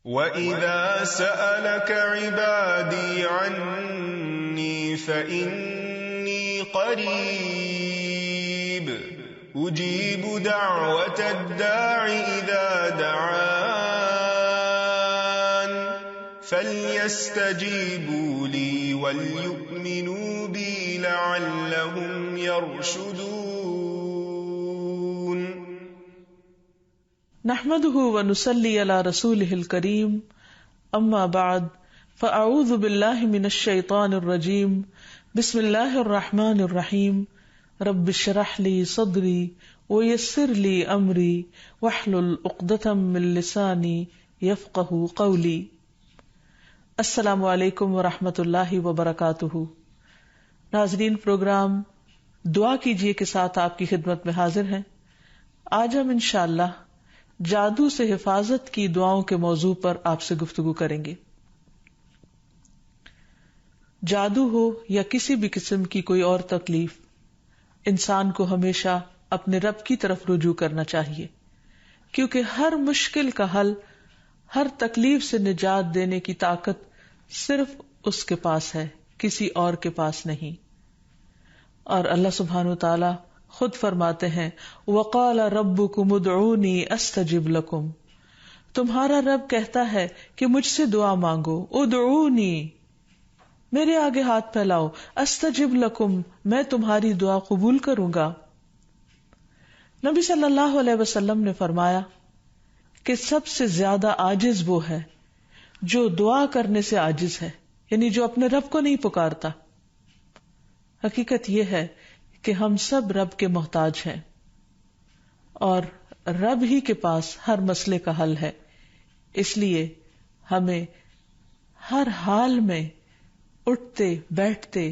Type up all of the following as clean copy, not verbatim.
وَإِذَا سَأَلَكَ عِبَادِي عَنِّي فَإِنِّي قَرِيبٌ أُجِيبُ دَعْوَةَ الدَّاعِ إِذَا دَعَانِ فَلْيَسْتَجِيبُوا لِي وَلْيُؤْمِنُوا بِي لَعَلَّهُمْ يَرْشُدُونَ. نحمده ونصلي على رسوله الكريم، اما بعد فاعوذ باللہ من الشیطان الرجیم، بسم اللہ الرحمن الرحیم، رب اشرح لي صدری ویسر لي امری واحلل عقدۃ من لسانی یفقہوا قولی. السلام علیکم ورحمۃ اللہ وبرکاتہ. ناظرین، پروگرام دعا کیجیے کے ساتھ آپ کی خدمت میں حاضر ہیں. آج ہم انشاءاللہ جادو سے حفاظت کی دعاؤں کے موضوع پر آپ سے گفتگو کریں گے. جادو ہو یا کسی بھی قسم کی کوئی اور تکلیف، انسان کو ہمیشہ اپنے رب کی طرف رجوع کرنا چاہیے، کیونکہ ہر مشکل کا حل، ہر تکلیف سے نجات دینے کی طاقت صرف اس کے پاس ہے، کسی اور کے پاس نہیں. اور اللہ سبحانہ وتعالی خود فرماتے ہیں وَقَالَ رَبُّكُمُ ادْعُونِي أَسْتَجِبْ لَكُمْ، تمہارا رب کہتا ہے کہ مجھ سے دعا مانگو، ادعونی، میرے آگے ہاتھ پھیلاؤ، استجب لکم، میں تمہاری دعا قبول کروں گا. نبی صلی اللہ علیہ وسلم نے فرمایا کہ سب سے زیادہ عاجز وہ ہے جو دعا کرنے سے عاجز ہے، یعنی جو اپنے رب کو نہیں پکارتا. حقیقت یہ ہے کہ ہم سب رب کے محتاج ہیں اور رب ہی کے پاس ہر مسئلے کا حل ہے. اس لیے ہمیں ہر حال میں اٹھتے بیٹھتے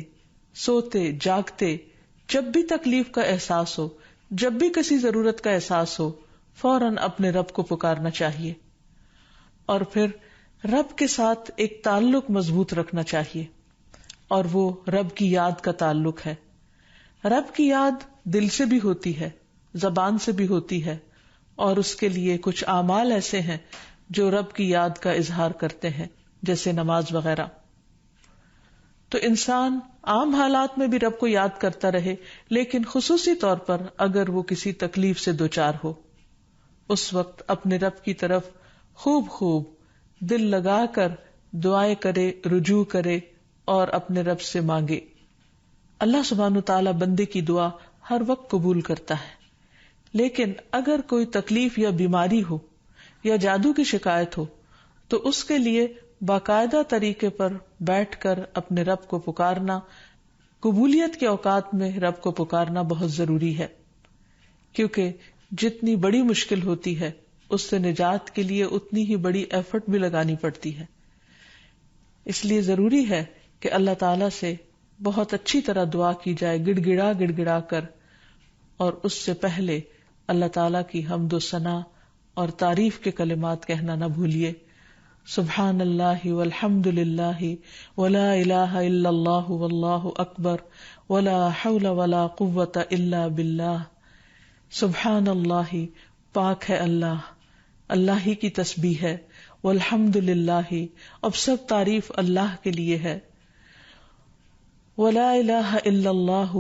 سوتے جاگتے جب بھی تکلیف کا احساس ہو، جب بھی کسی ضرورت کا احساس ہو، فوراً اپنے رب کو پکارنا چاہیے اور پھر رب کے ساتھ ایک تعلق مضبوط رکھنا چاہیے، اور وہ رب کی یاد کا تعلق ہے. رب کی یاد دل سے بھی ہوتی ہے، زبان سے بھی ہوتی ہے، اور اس کے لیے کچھ اعمال ایسے ہیں جو رب کی یاد کا اظہار کرتے ہیں، جیسے نماز وغیرہ. تو انسان عام حالات میں بھی رب کو یاد کرتا رہے، لیکن خصوصی طور پر اگر وہ کسی تکلیف سے دوچار ہو، اس وقت اپنے رب کی طرف خوب دل لگا کر دعائیں کرے، رجوع کرے اور اپنے رب سے مانگے. اللہ سبحانہ تعالیٰ بندے کی دعا ہر وقت قبول کرتا ہے، لیکن اگر کوئی تکلیف یا بیماری ہو یا جادو کی شکایت ہو تو اس کے لیے باقاعدہ طریقے پر بیٹھ کر اپنے رب کو پکارنا، قبولیت کے اوقات میں رب کو پکارنا بہت ضروری ہے، کیونکہ جتنی بڑی مشکل ہوتی ہے اس سے نجات کے لیے اتنی ہی بڑی ایفرٹ بھی لگانی پڑتی ہے. اس لیے ضروری ہے کہ اللہ تعالی سے بہت اچھی طرح دعا کی جائے، گڑ گڑا کر، اور اس سے پہلے اللہ تعالیٰ کی حمد و ثنا اور تعریف کے کلمات کہنا نہ بھولیے. سبحان اللہ والحمد للہ ولا الہ الا اللہ واللہ اکبر ولا حول ولا قوة الا باللہ. سبحان اللہ، پاک ہے اللہ، اللہ ہی کی تسبیح ہے. والحمد للہ، اب سب تعریف اللہ کے لیے ہے. ولا الہ الا اللہ،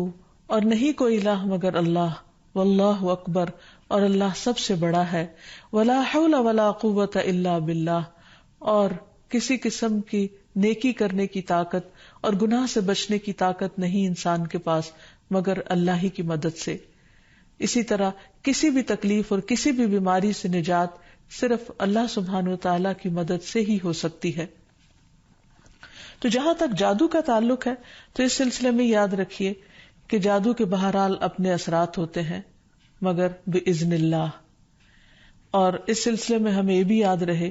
اور نہیں کوئی الہ مگر اللہ. واللہ اکبر، اور اللہ سب سے بڑا ہے. ولا حول ولا قوة الا باللہ، اور کسی قسم کی نیکی کرنے کی طاقت اور گناہ سے بچنے کی طاقت نہیں انسان کے پاس مگر اللہ ہی کی مدد سے. اسی طرح کسی بھی تکلیف اور کسی بھی بیماری سے نجات صرف اللہ سبحانہ وتعالی کی مدد سے ہی ہو سکتی ہے. تو جہاں تک جادو کا تعلق ہے تو اس سلسلے میں یاد رکھیے کہ جادو کے بہرحال اپنے اثرات ہوتے ہیں مگر بإذن اللہ. اور اس سلسلے میں ہمیں یہ بھی یاد رہے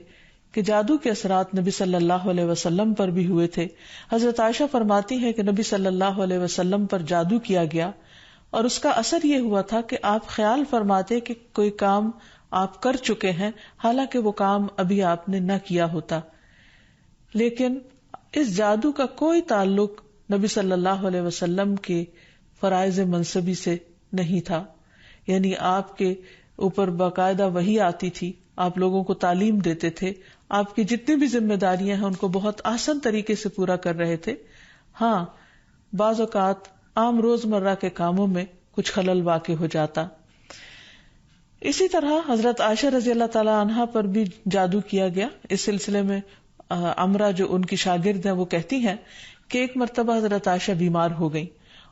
کہ جادو کے اثرات نبی صلی اللہ علیہ وسلم پر بھی ہوئے تھے. حضرت عائشہ فرماتی ہیں کہ نبی صلی اللہ علیہ وسلم پر جادو کیا گیا اور اس کا اثر یہ ہوا تھا کہ آپ خیال فرماتے کہ کوئی کام آپ کر چکے ہیں، حالانکہ وہ کام ابھی آپ نے نہ کیا ہوتا. لیکن اس جادو کا کوئی تعلق نبی صلی اللہ علیہ وسلم کے فرائض منصبی سے نہیں تھا، یعنی آپ کے اوپر باقاعدہ وحی آتی تھی، آپ لوگوں کو تعلیم دیتے تھے آپ کی جتنی بھی ذمہ داریاں ہیں ان کو بہت آسان طریقے سے پورا کر رہے تھے. ہاں بعض اوقات عام روزمرہ کے کاموں میں کچھ خلل واقع ہو جاتا. اسی طرح حضرت عائشہ رضی اللہ تعالی عنہا پر بھی جادو کیا گیا. اس سلسلے میں عمرہ جو ان کی شاگرد ہیں وہ کہتی ہیں کہ ایک مرتبہ حضرت عائشہ بیمار ہو گئی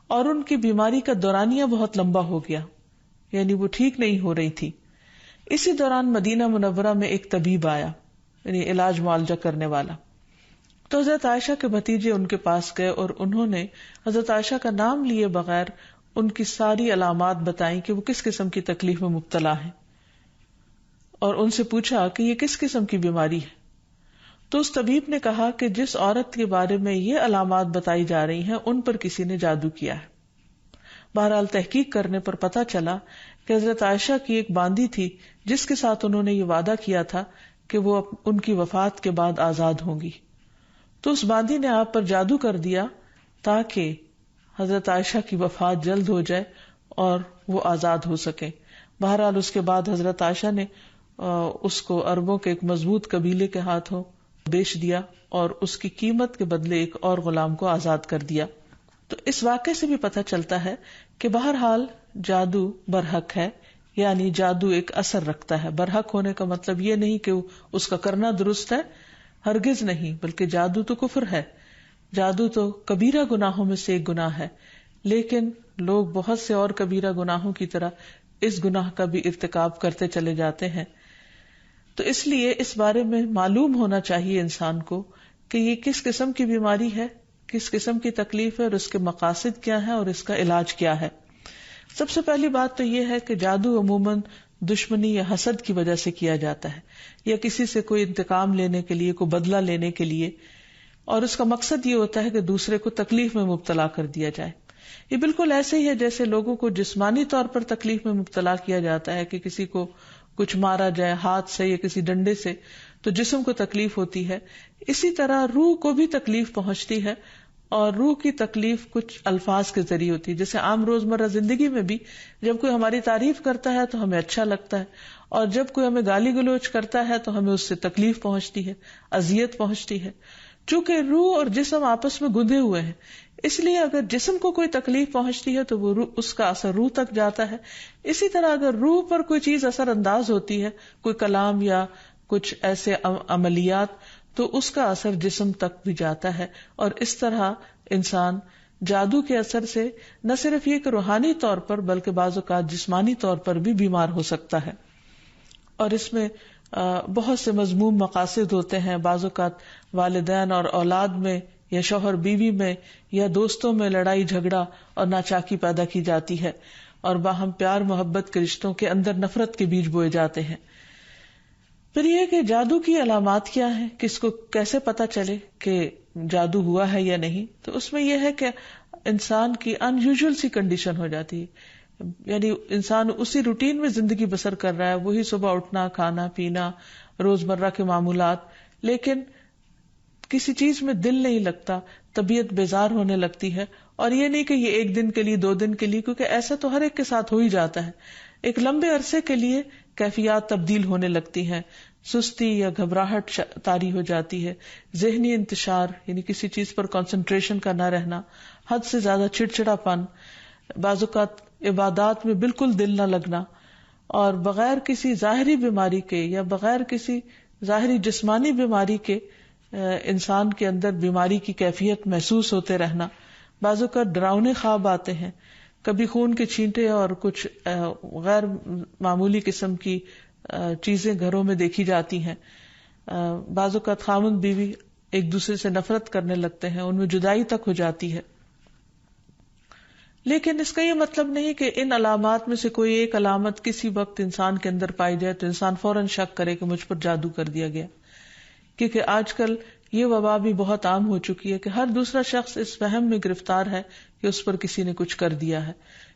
اور ان کی بیماری کا دورانیہ بہت لمبا ہو گیا، یعنی وہ ٹھیک نہیں ہو رہی تھی. اسی دوران مدینہ منورہ میں ایک طبیب آیا، یعنی علاج معالجہ کرنے والا. تو حضرت عائشہ کے بھتیجے ان کے پاس گئے اور انہوں نے حضرت عائشہ کا نام لیے بغیر ان کی ساری علامات بتائیں کہ وہ کس قسم کی تکلیف میں مبتلا ہیں، اور ان سے پوچھا کہ یہ کس قسم کی بیماری ہے. تو اس طبیب نے کہا کہ جس عورت کے بارے میں یہ علامات بتائی جا رہی ہیں ان پر کسی نے جادو کیا ہے. بہرحال تحقیق کرنے پر پتہ چلا کہ حضرت عائشہ کی ایک باندی تھی جس کے ساتھ انہوں نے یہ وعدہ کیا تھا کہ وہ ان کی وفات کے بعد آزاد ہوں گی. تو اس باندی نے آپ پر جادو کر دیا تاکہ حضرت عائشہ کی وفات جلد ہو جائے اور وہ آزاد ہو سکے. بہرحال اس کے بعد حضرت عائشہ نے اس کو عربوں کے ایک مضبوط قبیلے کے ہاتھوں بیچ دیا اور اس کی قیمت کے بدلے ایک اور غلام کو آزاد کر دیا. تو اس واقعے سے بھی پتہ چلتا ہے کہ بہرحال جادو برحق ہے، یعنی جادو ایک اثر رکھتا ہے. برحق ہونے کا مطلب یہ نہیں کہ اس کا کرنا درست ہے، ہرگز نہیں، بلکہ جادو تو کفر ہے. جادو تو کبیرہ گناہوں میں سے ایک گناہ ہے، لیکن لوگ بہت سے اور کبیرہ گناہوں کی طرح اس گناہ کا بھی ارتکاب کرتے چلے جاتے ہیں. تو اس لیے اس بارے میں معلوم ہونا چاہیے انسان کو کہ یہ کس قسم کی بیماری ہے، کس قسم کی تکلیف ہے، اور اس کے مقاصد کیا ہے اور اس کا علاج کیا ہے. سب سے پہلی بات تو یہ ہے کہ جادو عموماً دشمنی یا حسد کی وجہ سے کیا جاتا ہے، یا کسی سے کوئی انتقام لینے کے لیے، کوئی بدلہ لینے کے لیے، اور اس کا مقصد یہ ہوتا ہے کہ دوسرے کو تکلیف میں مبتلا کر دیا جائے. یہ بالکل ایسے ہی ہے جیسے لوگوں کو جسمانی طور پر تکلیف میں مبتلا کیا جاتا ہے کہ کسی کو کچھ مارا جائے ہاتھ سے یا کسی ڈنڈے سے تو جسم کو تکلیف ہوتی ہے. اسی طرح روح کو بھی تکلیف پہنچتی ہے، اور روح کی تکلیف کچھ الفاظ کے ذریعے ہوتی ہے. جیسے عام روزمرہ زندگی میں بھی جب کوئی ہماری تعریف کرتا ہے تو ہمیں اچھا لگتا ہے، اور جب کوئی ہمیں گالی گلوچ کرتا ہے تو ہمیں اس سے تکلیف پہنچتی ہے، اذیت پہنچتی ہے. چونکہ روح اور جسم آپس میں گندے ہوئے ہیں، اس لیے اگر جسم کو کوئی تکلیف پہنچتی ہے تو وہ اس کا اثر روح تک جاتا ہے. اسی طرح اگر روح پر کوئی چیز اثر انداز ہوتی ہے، کوئی کلام یا کچھ ایسے عملیات، تو اس کا اثر جسم تک بھی جاتا ہے. اور اس طرح انسان جادو کے اثر سے نہ صرف یہ کہ روحانی طور پر بلکہ بعض اوقات جسمانی طور پر بھی بیمار ہو سکتا ہے. اور اس میں بہت سے مذموم مقاصد ہوتے ہیں. بعض اوقات والدین اور اولاد میں یا شوہر بیوی میں یا دوستوں میں لڑائی جھگڑا اور ناچاکی پیدا کی جاتی ہے، اور باہم پیار محبت کے رشتوں کے اندر نفرت کے بیج بوئے جاتے ہیں. پھر یہ کہ جادو کی علامات کیا ہیں، کس کو کیسے پتا چلے کہ جادو ہوا ہے یا نہیں. تو اس میں یہ ہے کہ انسان کی ان یوزول سی کنڈیشن ہو جاتی ہے، یعنی انسان اسی روٹین میں زندگی بسر کر رہا ہے، وہی صبح اٹھنا، کھانا پینا، روزمرہ کے معمولات، لیکن کسی چیز میں دل نہیں لگتا، طبیعت بیزار ہونے لگتی ہے. اور یہ نہیں کہ یہ ایک دن کے لیے 2 دن کے لیے، کیونکہ ایسا تو ہر ایک کے ساتھ ہو ہی جاتا ہے. ایک لمبے عرصے کے لیے کیفیات تبدیل ہونے لگتی ہیں، سستی یا گھبراہٹ طاری ہو جاتی ہے، ذہنی انتشار یعنی کسی چیز پر کنسنٹریشن کا نہ رہنا، حد سے زیادہ چڑچڑا پن، بعض اوقات عبادات میں بالکل دل نہ لگنا، اور بغیر کسی ظاہری بیماری کے یا بغیر کسی ظاہری جسمانی بیماری کے انسان کے اندر بیماری کی کیفیت محسوس ہوتے رہنا. بعض اوقات ڈراؤنے خواب آتے ہیں، کبھی خون کے چھینٹے اور کچھ غیر معمولی قسم کی چیزیں گھروں میں دیکھی جاتی ہیں. بعض اوقات خاوند بیوی ایک دوسرے سے نفرت کرنے لگتے ہیں، ان میں جدائی تک ہو جاتی ہے. لیکن اس کا یہ مطلب نہیں کہ ان علامات میں سے کوئی ایک علامت کسی وقت انسان کے اندر پائی جائے تو انسان فوراً شک کرے کہ مجھ پر جادو کر دیا گیا. کیونکہ آج کل یہ وبا بھی بہت عام ہو چکی ہے کہ ہر دوسرا شخص اس وہم میں گرفتار ہے کہ اس پر کسی نے کچھ کر دیا ہے.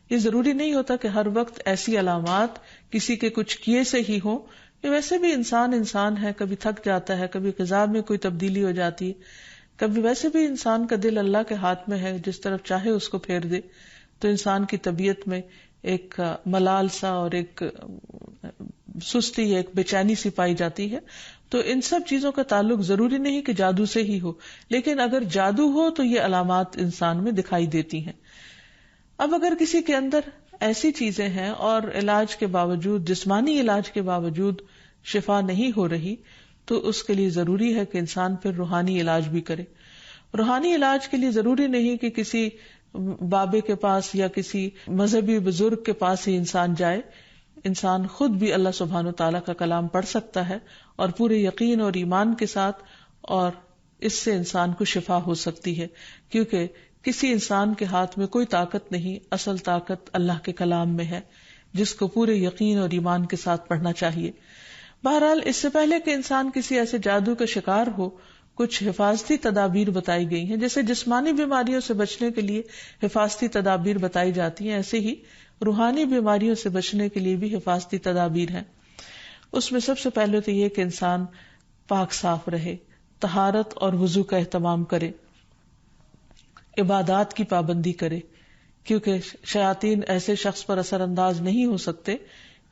یہ ضروری نہیں ہوتا کہ ہر وقت ایسی علامات کسی کے کچھ کیے سے ہی ہوں. یہ ویسے بھی انسان ہے، کبھی تھک جاتا ہے، کبھی غذا میں کوئی تبدیلی ہو جاتی ہے، کبھی ویسے بھی انسان کا دل اللہ کے ہاتھ میں ہے، جس طرف چاہے اس کو پھیر دے. تو انسان کی طبیعت میں ایک ملال سا اور ایک سستی، ایک بے چینی سی پائی جاتی ہے. تو ان سب چیزوں کا تعلق ضروری نہیں کہ جادو سے ہی ہو، لیکن اگر جادو ہو تو یہ علامات انسان میں دکھائی دیتی ہیں۔ اب اگر کسی کے اندر ایسی چیزیں ہیں اور علاج کے باوجود، جسمانی علاج کے باوجود شفا نہیں ہو رہی، تو اس کے لیے ضروری ہے کہ انسان پھر روحانی علاج بھی کرے۔ روحانی علاج کے لیے ضروری نہیں کہ کسی بابے کے پاس یا کسی مذہبی بزرگ کے پاس ہی انسان جائے، انسان خود بھی اللہ سبحانہ و تعالیٰ کا کلام پڑھ سکتا ہے اور پورے یقین اور ایمان کے ساتھ، اور اس سے انسان کو شفا ہو سکتی ہے، کیونکہ کسی انسان کے ہاتھ میں کوئی طاقت نہیں، اصل طاقت اللہ کے کلام میں ہے، جس کو پورے یقین اور ایمان کے ساتھ پڑھنا چاہیے۔ بہرحال اس سے پہلے کہ انسان کسی ایسے جادو کا شکار ہو، کچھ حفاظتی تدابیر بتائی گئی ہیں۔ جیسے جسمانی بیماریوں سے بچنے کے لیے حفاظتی تدابیر بتائی جاتی ہیں، ایسے ہی روحانی بیماریوں سے بچنے کے لیے بھی حفاظتی تدابیر ہیں۔ اس میں سب سے پہلے تو یہ کہ انسان پاک صاف رہے، طہارت اور وضو کا اہتمام کرے، عبادات کی پابندی کرے، کیونکہ شیاطین ایسے شخص پر اثر انداز نہیں ہو سکتے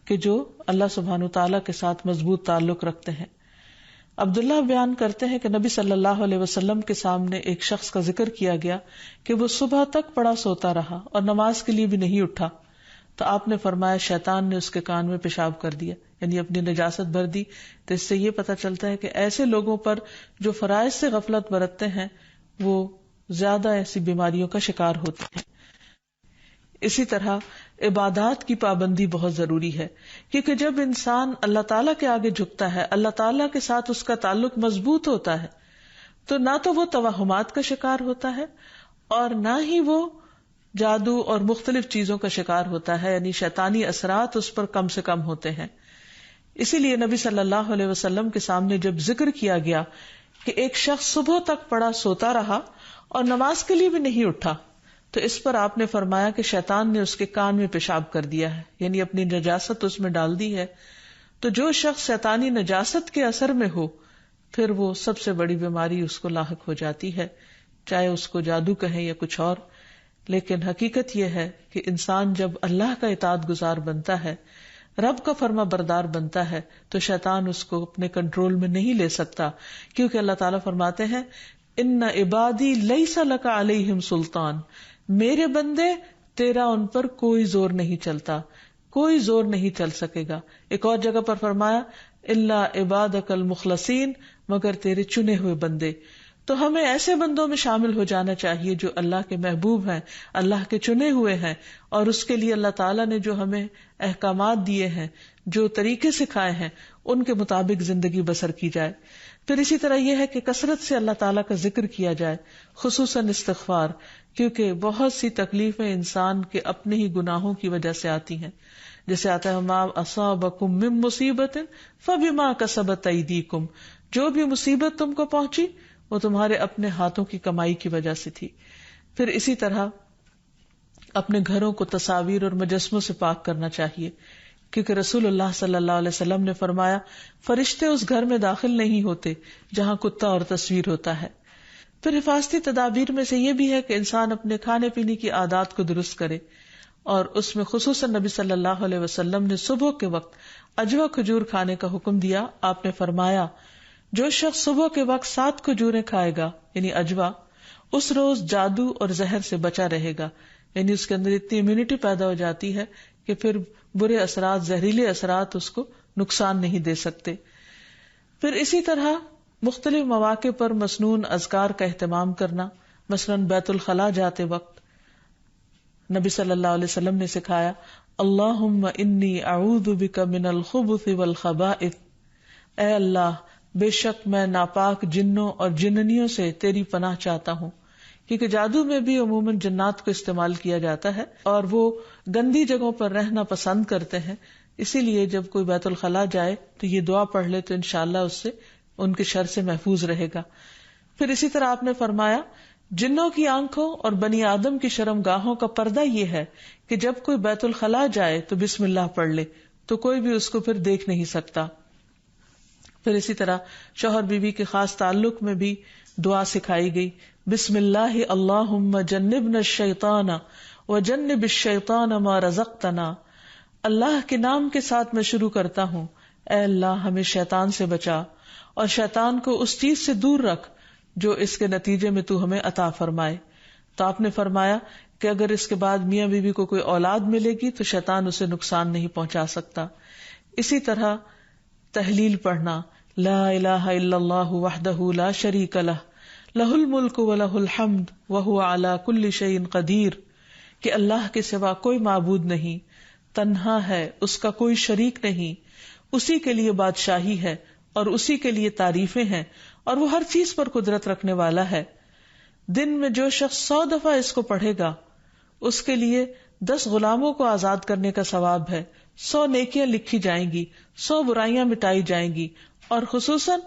کہ جو اللہ سبحانہ تعالیٰ کے ساتھ مضبوط تعلق رکھتے ہیں۔ عبداللہ بیان کرتے ہیں کہ نبی صلی اللہ علیہ وسلم کے سامنے ایک شخص کا ذکر کیا گیا کہ وہ صبح تک پڑا سوتا رہا اور نماز کے لیے بھی نہیں اٹھا، تو آپ نے فرمایا شیطان نے اس کے کان میں پیشاب کر دیا، یعنی اپنی نجاست بھر دی۔ تو اس سے یہ پتہ چلتا ہے کہ ایسے لوگوں پر جو فرائض سے غفلت برتتے ہیں وہ زیادہ ایسی بیماریوں کا شکار ہوتے ہیں۔ اسی طرح عبادات کی پابندی بہت ضروری ہے، کیونکہ جب انسان اللہ تعالیٰ کے آگے جھکتا ہے، اللہ تعالیٰ کے ساتھ اس کا تعلق مضبوط ہوتا ہے، تو نہ تو وہ توہمات کا شکار ہوتا ہے اور نہ ہی وہ جادو اور مختلف چیزوں کا شکار ہوتا ہے، یعنی شیطانی اثرات اس پر کم سے کم ہوتے ہیں۔ اسی لیے نبی صلی اللہ علیہ وسلم کے سامنے جب ذکر کیا گیا کہ ایک شخص صبح تک پڑا سوتا رہا اور نماز کے لیے بھی نہیں اٹھا، تو اس پر آپ نے فرمایا کہ شیطان نے اس کے کان میں پیشاب کر دیا ہے، یعنی اپنی نجاست اس میں ڈال دی ہے۔ تو جو شخص شیطانی نجاست کے اثر میں ہو، پھر وہ سب سے بڑی بیماری اس کو لاحق ہو جاتی ہے، چاہے اس کو جادو کہیں یا کچھ اور۔ لیکن حقیقت یہ ہے کہ انسان جب اللہ کا اطاعت گزار بنتا ہے، رب کا فرما بردار بنتا ہے، تو شیطان اس کو اپنے کنٹرول میں نہیں لے سکتا، کیونکہ اللہ تعالیٰ فرماتے ہیں ان عبادی لیس لک علیہم سلطان، میرے بندے تیرا ان پر کوئی زور نہیں چلتا، کوئی زور نہیں چل سکے گا۔ ایک اور جگہ پر فرمایا الا عبادک المخلصین، مگر تیرے چنے ہوئے بندے۔ تو ہمیں ایسے بندوں میں شامل ہو جانا چاہیے جو اللہ کے محبوب ہیں، اللہ کے چنے ہوئے ہیں، اور اس کے لیے اللہ تعالیٰ نے جو ہمیں احکامات دیے ہیں، جو طریقے سکھائے ہیں، ان کے مطابق زندگی بسر کی جائے۔ پھر اسی طرح یہ ہے کہ کثرت سے اللہ تعالیٰ کا ذکر کیا جائے، خصوصاً استغفار، کیونکہ بہت سی تکلیفیں انسان کے اپنے ہی گناہوں کی وجہ سے آتی ہیں۔ جیسے آتا ہے ما اصابکم من مصیبت فبما کسبت ایدیکم، جو بھی مصیبت تم کو پہنچی وہ تمہارے اپنے ہاتھوں کی کمائی کی وجہ سے تھی۔ پھر اسی طرح اپنے گھروں کو تصاویر اور مجسموں سے پاک کرنا چاہیے، کیونکہ رسول اللہ صلی اللہ علیہ وسلم نے فرمایا فرشتے اس گھر میں داخل نہیں ہوتے جہاں کتا اور تصویر ہوتا ہے۔ پھر حفاظتی تدابیر میں سے یہ بھی ہے کہ انسان اپنے کھانے پینے کی عادات کو درست کرے، اور اس میں خصوصاً نبی صلی اللہ علیہ وسلم نے صبح کے وقت اجوا کھجور کھانے کا حکم دیا۔ آپ نے فرمایا جو شخص صبح کے وقت 7 کھجوریں کھائے گا، یعنی اجوا، اس روز جادو اور زہر سے بچا رہے گا، یعنی اس کے اندر اتنی امیونٹی پیدا ہو جاتی ہے کہ پھر برے اثرات، زہریلے اثرات اس کو نقصان نہیں دے سکتے۔ پھر اسی طرح مختلف مواقع پر مسنون اذکار کا اہتمام کرنا، مثلاً بیت الخلاء جاتے وقت نبی صلی اللہ علیہ وسلم نے سکھایا اللہم انی اعوذ بک من الخبث والخبائث، اے اللہ بے شک میں ناپاک جنوں اور جننیوں سے تیری پناہ چاہتا ہوں، کیونکہ جادو میں بھی عموماً جنات کو استعمال کیا جاتا ہے اور وہ گندی جگہوں پر رہنا پسند کرتے ہیں، اسی لیے جب کوئی بیت الخلاء جائے تو یہ دعا پڑھ لے تو انشاءاللہ اس سے ان کے شر سے محفوظ رہے گا۔ پھر اسی طرح آپ نے فرمایا جنوں کی آنکھوں اور بنی آدم کی شرم گاہوں کا پردہ یہ ہے کہ جب کوئی بیت الخلاء جائے تو بسم اللہ پڑھ لے، تو کوئی بھی اس کو پھر دیکھ نہیں سکتا۔ پھر اسی طرح شوہر بیوی کے خاص تعلق میں بھی دعا سکھائی گئی، بسم اللہ اللہم جنبنا الشیطان وجنب الشیطان ما رزقتنا، اللہ کے نام کے ساتھ میں شروع کرتا ہوں، اے اللہ ہمیں شیطان سے بچا اور شیطان کو اس چیز سے دور رکھ جو اس کے نتیجے میں تو ہمیں عطا فرمائے. تو آپ نے فرمایا کہ اگر اس کے بعد میاں بیوی کو کوئی اولاد ملے گی تو شیطان اسے نقصان نہیں پہنچا سکتا. اسی طرح تحلیل پڑھنا، لا الہ الا اللہ وحدہ لا شریک لہ لہ الملک ولہ الحمد وہو علی کل شیء قدیر، کہ اللہ کے سوا کوئی معبود نہیں، تنہا ہے، اس کا کوئی شریک نہیں، اسی کے لیے بادشاہی ہے اور اسی کے لیے تعریفیں ہیں اور وہ ہر چیز پر قدرت رکھنے والا ہے. دن میں جو شخص 100 دفعہ اس کو پڑھے گا اس کے لیے 10 غلاموں کو آزاد کرنے کا ثواب ہے، 100 نیکیاں لکھی جائیں گی، 100 برائیاں مٹائی جائیں گی، اور خصوصاً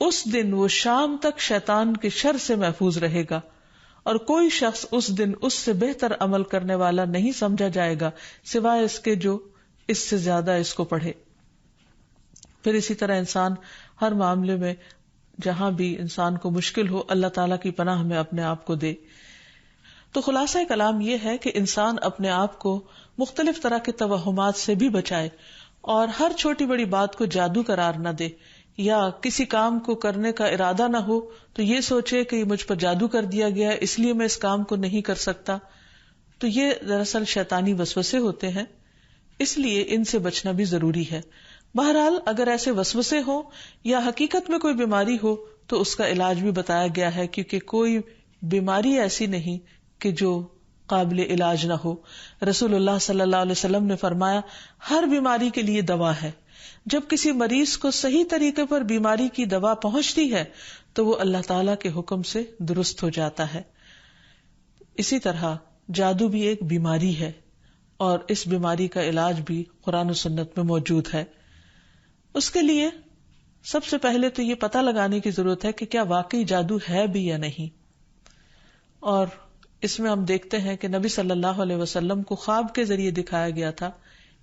اس دن وہ شام تک شیطان کے شر سے محفوظ رہے گا، اور کوئی شخص اس دن اس سے بہتر عمل کرنے والا نہیں سمجھا جائے گا سوائے اس کے جو اس سے زیادہ اس کو پڑھے. پھر اسی طرح انسان ہر معاملے میں جہاں بھی انسان کو مشکل ہو اللہ تعالیٰ کی پناہ میں اپنے آپ کو دے. تو خلاصہ کلام یہ ہے کہ انسان اپنے آپ کو مختلف طرح کے توہمات سے بھی بچائے اور ہر چھوٹی بڑی بات کو جادو قرار نہ دے، یا کسی کام کو کرنے کا ارادہ نہ ہو تو یہ سوچے کہ یہ مجھ پر جادو کر دیا گیا ہے اس لیے میں اس کام کو نہیں کر سکتا. تو یہ دراصل شیطانی وسوسے ہوتے ہیں، اس لیے ان سے بچنا بھی ضروری ہے. بہرحال اگر ایسے وسوسے ہوں یا حقیقت میں کوئی بیماری ہو تو اس کا علاج بھی بتایا گیا ہے، کیونکہ کوئی بیماری ایسی نہیں کہ جو قابل علاج نہ ہو. رسول اللہ صلی اللہ علیہ وسلم نے فرمایا ہر بیماری کے لیے دوا ہے. جب کسی مریض کو صحیح طریقے پر بیماری کی دوا پہنچتی ہے تو وہ اللہ تعالیٰ کے حکم سے درست ہو جاتا ہے. اسی طرح جادو بھی ایک بیماری ہے اور اس بیماری کا علاج بھی قرآن و سنت میں موجود ہے. اس کے لیے سب سے پہلے تو یہ پتہ لگانے کی ضرورت ہے کہ کیا واقعی جادو ہے بھی یا نہیں. اور اس میں ہم دیکھتے ہیں کہ نبی صلی اللہ علیہ وسلم کو خواب کے ذریعے دکھایا گیا تھا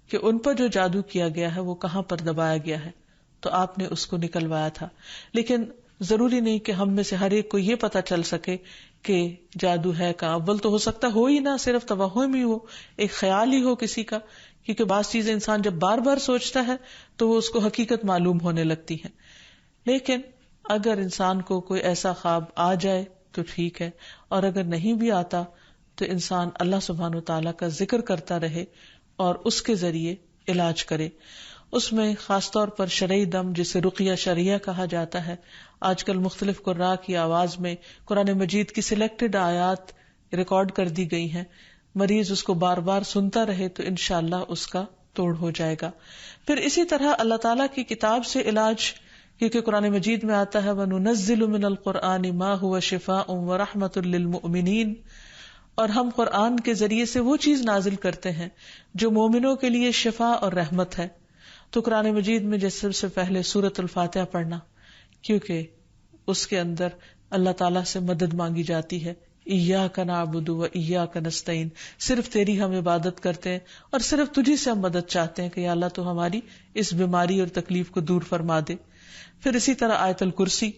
کہ ان پر جو جادو کیا گیا ہے وہ کہاں پر دبایا گیا ہے، تو آپ نے اس کو نکلوایا تھا. لیکن ضروری نہیں کہ ہم میں سے ہر ایک کو یہ پتا چل سکے کہ جادو ہے کا. اول تو ہو سکتا ہو ہی نہ، صرف توہم ہی ہو، ایک خیال ہی ہو کسی کا، کیونکہ بعض چیزیں انسان جب بار بار سوچتا ہے تو وہ اس کو حقیقت معلوم ہونے لگتی ہیں. لیکن اگر انسان کو کوئی ایسا خواب آ جائے تو ٹھیک ہے، اور اگر نہیں بھی آتا تو انسان اللہ سبحانہ وتعالیٰ کا ذکر کرتا رہے اور اس کے ذریعے علاج کرے. اس میں خاص طور پر شرعی دم جسے رقیہ شرعیہ کہا جاتا ہے، آج کل مختلف قراء کی آواز میں قرآن مجید کی سلیکٹڈ آیات ریکارڈ کر دی گئی ہیں. مریض اس کو بار بار سنتا رہے تو انشاءاللہ اس کا توڑ ہو جائے گا. پھر اسی طرح اللہ تعالیٰ کی کتاب سے علاج، کیونکہ قرآن مجید میں آتا ہے وَنُنَزِّلُ مِنَ الْقُرْآنِ مَا هُوَ شِفَاءٌ وَرَحْمَةٌ لِّلْمُؤْمِنِينَ، اور ہم قرآن کے ذریعے سے وہ چیز نازل کرتے ہیں جو مومنوں کے لیے شفا اور رحمت ہے. تو قرآن مجید میں جیسے سب سے پہلے سورۃ الفاتحہ پڑھنا، کیونکہ اس کے اندر اللہ تعالیٰ سے مدد مانگی جاتی ہے. ایاک نعبد و ایاک نستعین، صرف تیری ہم عبادت کرتے ہیں اور صرف تجھی سے ہم مدد چاہتے ہیں کہ یا اللہ تو ہماری اس بیماری اور تکلیف کو دور فرما دے. پھر اسی طرح آیت الکرسی،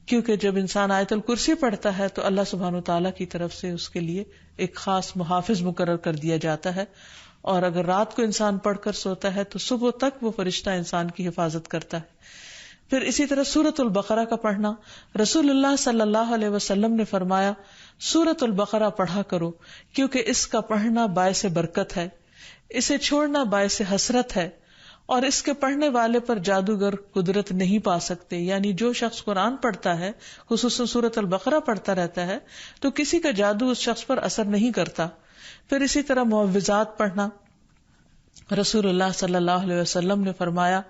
کیونکہ جب انسان آیت الکرسی پڑھتا ہے تو اللہ سبحانہ وتعالیٰ کی طرف سے اس کے لیے ایک خاص محافظ مقرر کر دیا جاتا ہے، اور اگر رات کو انسان پڑھ کر سوتا ہے تو صبح تک وہ فرشتہ انسان کی حفاظت کرتا ہے. پھر اسی طرح سورۃ البقرہ کا پڑھنا، رسول اللہ صلی اللہ علیہ وسلم نے فرمایا سورۃ البقرہ پڑھا کرو، کیونکہ اس کا پڑھنا باعث برکت ہے، اسے چھوڑنا باعث حسرت ہے، اور اس کے پڑھنے والے پر جادوگر قدرت نہیں پا سکتے. یعنی جو شخص قرآن پڑھتا ہے، خصوصاً سورۃ البقرہ پڑھتا رہتا ہے، تو کسی کا جادو اس شخص پر اثر نہیں کرتا. پھر اسی طرح معوذات پڑھنا، رسول اللہ صلی اللہ علیہ وسلم نے فرمایا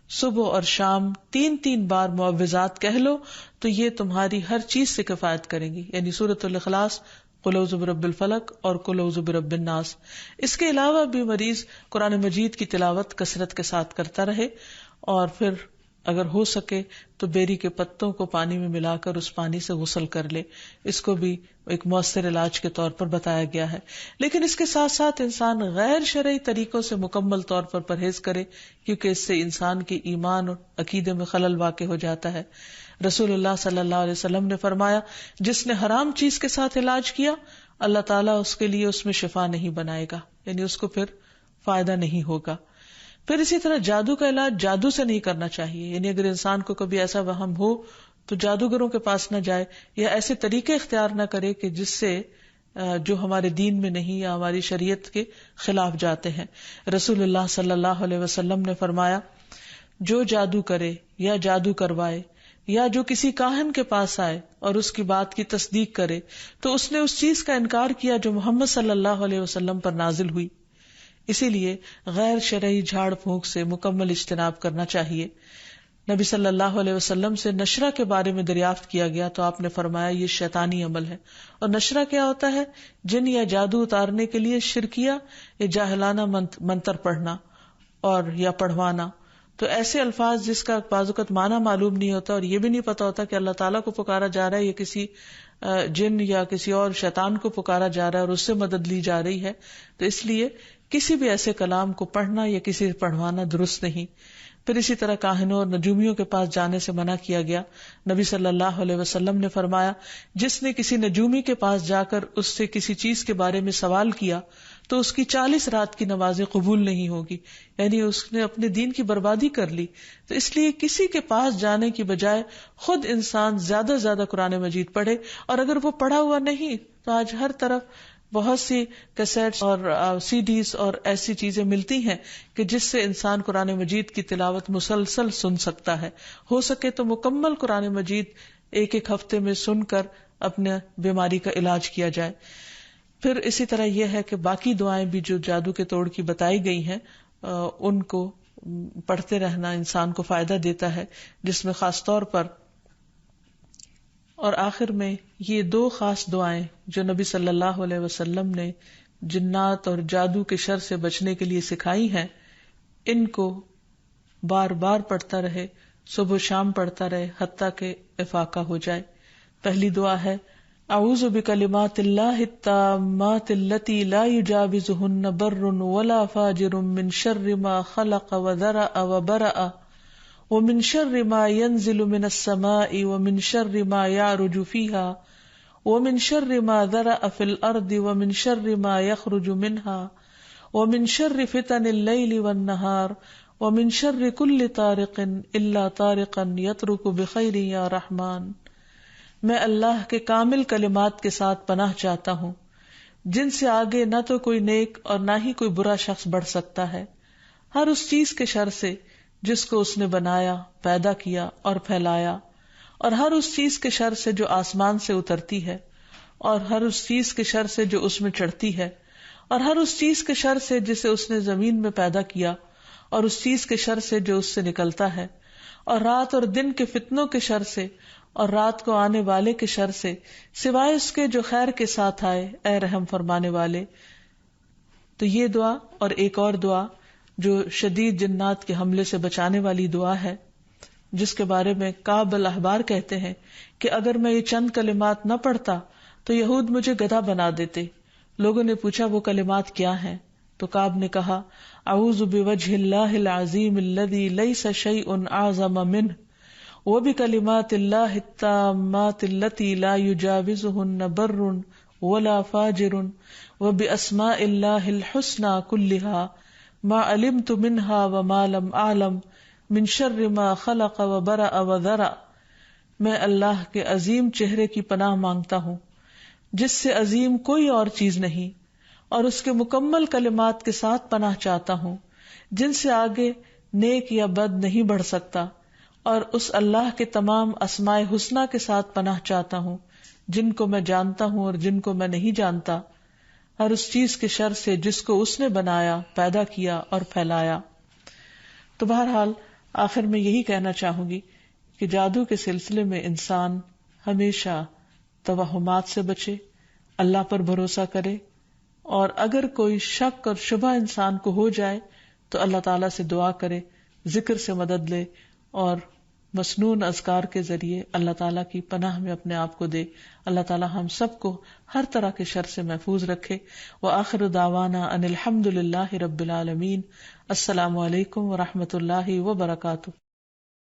صبح اور شام 3 بار معوذات کہہ لو تو یہ تمہاری ہر چیز سے کفایت کریں گی. یعنی سورۃ الاخلاص، قل اعوذ برب الفلق اور قل اعوذ برب الناس. اس کے علاوہ بھی مریض قرآن مجید کی تلاوت کثرت کے ساتھ کرتا رہے، اور پھر اگر ہو سکے تو بیری کے پتوں کو پانی میں ملا کر اس پانی سے غسل کر لے. اس کو بھی ایک مؤثر علاج کے طور پر بتایا گیا ہے. لیکن اس کے ساتھ ساتھ انسان غیر شرعی طریقوں سے مکمل طور پر پرہیز کرے، کیونکہ اس سے انسان کے ایمان اور عقیدے میں خلل واقع ہو جاتا ہے. رسول اللہ صلی اللہ علیہ وسلم نے فرمایا جس نے حرام چیز کے ساتھ علاج کیا اللہ تعالیٰ اس کے لیے اس میں شفا نہیں بنائے گا، یعنی اس کو پھر فائدہ نہیں ہوگا. پھر اسی طرح جادو کا علاج جادو سے نہیں کرنا چاہیے، یعنی اگر انسان کو کبھی ایسا وہم ہو تو جادوگروں کے پاس نہ جائے یا ایسے طریقے اختیار نہ کرے کہ جس سے جو ہمارے دین میں نہیں یا ہماری شریعت کے خلاف جاتے ہیں۔ رسول اللہ صلی اللہ علیہ وسلم نے فرمایا، جو جادو کرے یا جادو کروائے یا جو کسی کاہن کے پاس آئے اور اس کی بات کی تصدیق کرے تو اس نے اس چیز کا انکار کیا جو محمد صلی اللہ علیہ وسلم پر نازل ہوئی۔ اسی لیے غیر شرعی جھاڑ پھونک سے مکمل اجتناب کرنا چاہیے۔ نبی صلی اللہ علیہ وسلم سے نشرہ کے بارے میں دریافت کیا گیا تو آپ نے فرمایا یہ شیطانی عمل ہے۔ اور نشرہ کیا ہوتا ہے؟ جن یا جادو اتارنے کے لیے شرکیہ یا جاہلانہ منتر پڑھنا اور یا پڑھوانا۔ تو ایسے الفاظ جس کا بعض اوقات معنی معلوم نہیں ہوتا اور یہ بھی نہیں پتا ہوتا کہ اللہ تعالیٰ کو پکارا جا رہا ہے یا کسی جن یا کسی اور شیطان کو پکارا جا رہا ہے اور اس سے مدد لی جا رہی ہے، تو اس لیے کسی بھی ایسے کلام کو پڑھنا یا کسی سے پڑھوانا درست نہیں۔ پھر اسی طرح کاہنوں اور نجومیوں کے پاس جانے سے منع کیا گیا۔ نبی صلی اللہ علیہ وسلم نے فرمایا، جس نے کسی نجومی کے پاس جا کر اس سے کسی چیز کے بارے میں سوال کیا تو اس کی 40 رات کی نمازیں قبول نہیں ہوگی، یعنی اس نے اپنے دین کی بربادی کر لی۔ تو اس لیے کسی کے پاس جانے کی بجائے خود انسان زیادہ سے زیادہ قرآن مجید پڑھے، اور اگر وہ پڑھا ہوا نہیں تو آج ہر طرف بہت سی کیسٹس اور سی ڈیز اور ایسی چیزیں ملتی ہیں کہ جس سے انسان قرآن مجید کی تلاوت مسلسل سن سکتا ہے۔ ہو سکے تو مکمل قرآن مجید ایک ہفتے میں سن کر اپنے بیماری کا علاج کیا جائے۔ پھر اسی طرح یہ ہے کہ باقی دعائیں بھی جو جادو کے توڑ کی بتائی گئی ہیں ان کو پڑھتے رہنا انسان کو فائدہ دیتا ہے، جس میں خاص طور پر اور آخر میں یہ 2 خاص دعائیں جو نبی صلی اللہ علیہ وسلم نے جنات اور جادو کے شر سے بچنے کے لیے سکھائی ہیں، ان کو بار بار پڑھتا رہے، صبح و شام پڑھتا رہے حتیٰ کہ افاقہ ہو جائے۔ پہلی دعا ہے، اعوذ بکلمات اللہ التامات التی لا یجاوزہن بر ولا فاجر من شر ما خلق وذرأ وبرأ ومن شر ما ينزل من السماء ومن شر ما يعرج فيها ومن شر ما ذرأ في الأرض ومن شر ما يخرج منها ومن شر فتن الليل والنهار ومن شر كل طارق إلا طارقا يطرق بخير يا رحمن۔ میں اللہ کے کامل کلمات کے ساتھ پناہ چاہتا ہوں جن سے آگے نہ تو کوئی نیک اور نہ ہی کوئی برا شخص بڑھ سکتا ہے، ہر اس چیز کے شر سے جس کو اس نے بنایا، پیدا کیا اور پھیلایا، اور ہر اس چیز کے شر سے جو آسمان سے اترتی ہے، اور ہر اس چیز کے شر سے جو اس میں چڑھتی ہے، اور ہر اس چیز کے شر سے جسے اس نے زمین میں پیدا کیا، اور اس چیز کے شر سے جو اس سے نکلتا ہے، اور رات اور دن کے فتنوں کے شر سے اور رات کو آنے والے کے شر سے، سوائے اس کے جو خیر کے ساتھ آئے، اے رحم فرمانے والے۔ تو یہ دعا اور ایک اور دعا جو شدید جنات کے حملے سے بچانے والی دعا ہے، جس کے بارے میں کعب الاحبار کہتے ہیں کہ اگر میں یہ چند کلمات نہ پڑھتا تو یہود مجھے گدھا بنا دیتے۔ لوگوں نے پوچھا وہ کلمات کیا ہیں؟ تو کعب نے کہا، اعوذ بوجہ اللہ العظیم الذی لیس شیء اعظم منہ وبکلمات اللہ التامات التی لا یجاوزہن بر ولا فاجر وباسماء اللہ الحسنى کلہا ما علمت منها وما لم اعلم من شر ما خلق وبرأ وذرأ۔ میں اللہ کے عظیم چہرے کی پناہ مانگتا ہوں جس سے عظیم کوئی اور چیز نہیں، اور اس کے مکمل کلمات کے ساتھ پناہ چاہتا ہوں جن سے آگے نیک یا بد نہیں بڑھ سکتا، اور اس اللہ کے تمام اسماء حسنہ کے ساتھ پناہ چاہتا ہوں جن کو میں جانتا ہوں اور جن کو میں نہیں جانتا، ہر اس چیز کے شر سے جس کو اس نے بنایا، پیدا کیا اور پھیلایا۔ تو بہرحال آخر میں یہی کہنا چاہوں گی کہ جادو کے سلسلے میں انسان ہمیشہ توہمات سے بچے، اللہ پر بھروسہ کرے، اور اگر کوئی شک اور شبہ انسان کو ہو جائے تو اللہ تعالیٰ سے دعا کرے، ذکر سے مدد لے، اور مسنون اذکار کے ذریعے اللہ تعالیٰ کی پناہ میں اپنے آپ کو دے۔ اللہ تعالیٰ ہم سب کو ہر طرح کے شر سے محفوظ رکھے۔ وآخر دعوانا ان الحمد للہ رب العالمین۔ السلام علیکم ورحمۃ اللہ وبرکاتہ۔